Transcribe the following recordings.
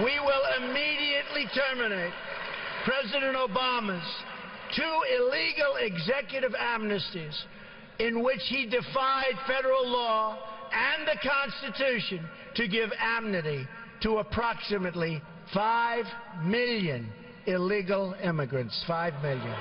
we will immediately terminate President Obama's 2 illegal executive amnesties in which he defied federal law and the Constitution to give amnesty to approximately 5 million illegal immigrants. 5 million.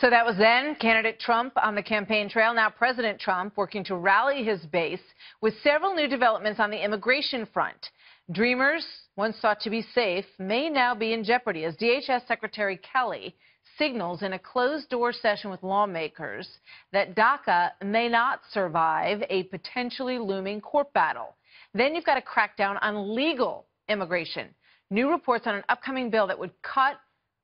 So that was then candidate Trump on the campaign trail. Now President Trump working to rally his base with several new developments on the immigration front. Dreamers, once thought to be safe, may now be in jeopardy as DHS Secretary Kelly signals in a closed-door session with lawmakers that DACA may not survive a potentially looming court battle. Then you've got a crackdown on legal immigration. New reports on an upcoming bill that would cut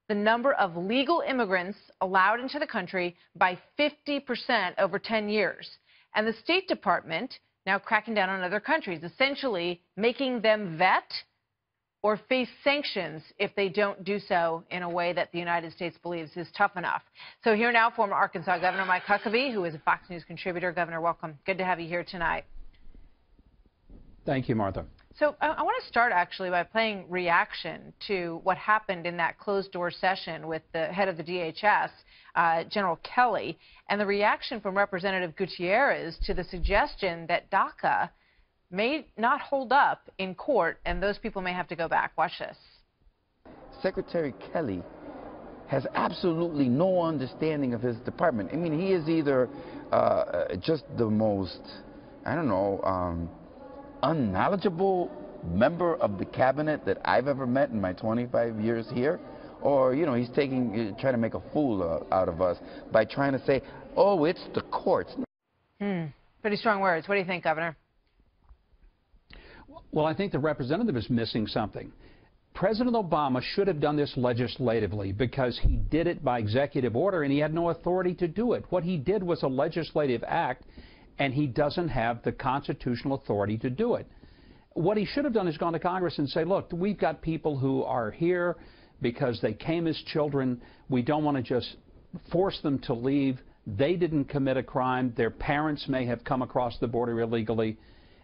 the number of legal immigrants allowed into the country by 50% over 10 years. And the State Department now cracking down on other countries, essentially making them vet or face sanctions if they don't do so in a way that the United States believes is tough enough. So here now, former Arkansas Governor Mike Huckabee, who is a Fox News contributor. Governor, welcome. Good to have you here tonight. Thank you, Martha. So I want to start actually by playing reaction to what happened in that closed-door session with the head of the DHS, General Kelly, and the reaction from Representative Gutierrez to the suggestion that DACA may not hold up in court and those people may have to go back. Watch this. Secretary Kelly has absolutely no understanding of his department. I mean, he is either just the most, I don't know, unknowledgeable member of the cabinet that I've ever met in my 25 years here, or, you know, he's trying to make a fool out of us by trying to say, oh, it's the courts. Pretty strong words. What do you think, Governor? Well, I think the representative is missing something. President Obama should have done this legislatively because he did it by executive order and he had no authority to do it. What he did was a legislative act, and he doesn't have the constitutional authority to do it. What he should have done is gone to Congress and say, look, we've got people who are here because they came as children. We don't want to just force them to leave. They didn't commit a crime. Their parents may have come across the border illegally.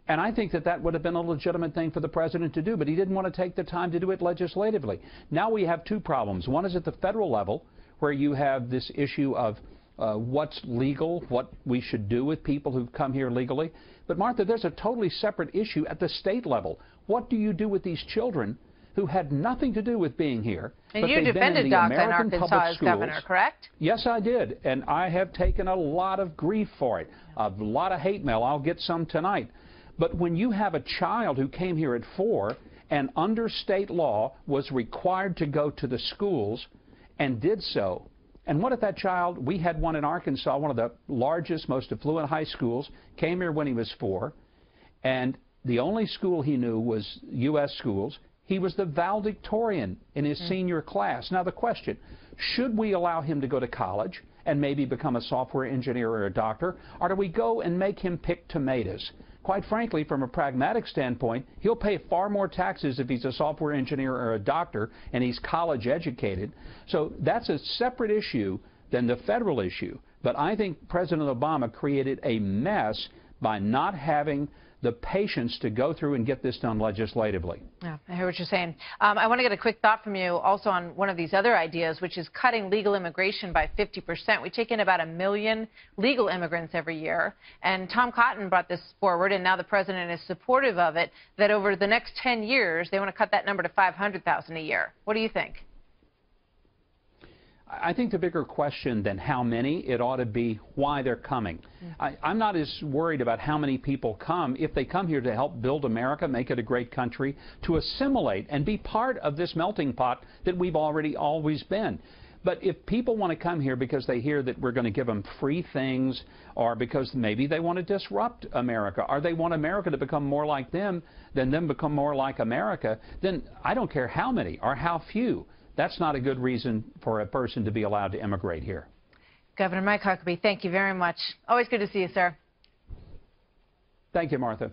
And I think that that would have been a legitimate thing for the president to do, but he didn't want to take the time to do it legislatively. Now we have two problems. One is at the federal level, where you have this issue of what's legal, what we should do with people who've come here legally. But, Martha, there's a totally separate issue at the state level. What do you do with these children who had nothing to do with being here? And you defended DACA in Arkansas as governor, correct? Yes, I did. And I have taken a lot of grief for it, a lot of hate mail. I'll get some tonight. But when you have a child who came here at 4 and under state law was required to go to the schools and did so, and what if that child, we had one in Arkansas, one of the largest, most affluent high schools, came here when he was 4, and the only school he knew was U.S. schools. He was the valedictorian in his senior class. Now the question, should we allow him to go to college and maybe become a software engineer or a doctor, or do we go and make him pick tomatoes? Quite frankly, from a pragmatic standpoint, he'll pay far more taxes if he's a software engineer or a doctor and he's college educated. So that's a separate issue than the federal issue. But I think President Obama created a mess by not having the patience to go through and get this done legislatively. Yeah, I hear what you're saying. I want to get a quick thought from you also on one of these other ideas, which is cutting legal immigration by 50%. We take in about 1 million legal immigrants every year. And Tom Cotton brought this forward, and now the president is supportive of it, that over the next 10 years, they want to cut that number to 500,000 a year. What do you think? I think the bigger question than how many, it ought to be why they're coming. I'm not as worried about how many people come. If they come here to help build America, make it a great country, to assimilate and be part of this melting pot that we've always been. But if people want to come here because they hear that we're going to give them free things, or because maybe they want to disrupt America, or they want America to become more like them than them become more like America, then I don't care how many or how few. That's not a good reason for a person to be allowed to immigrate here. Governor Mike Huckabee, thank you very much. Always good to see you, sir. Thank you, Martha.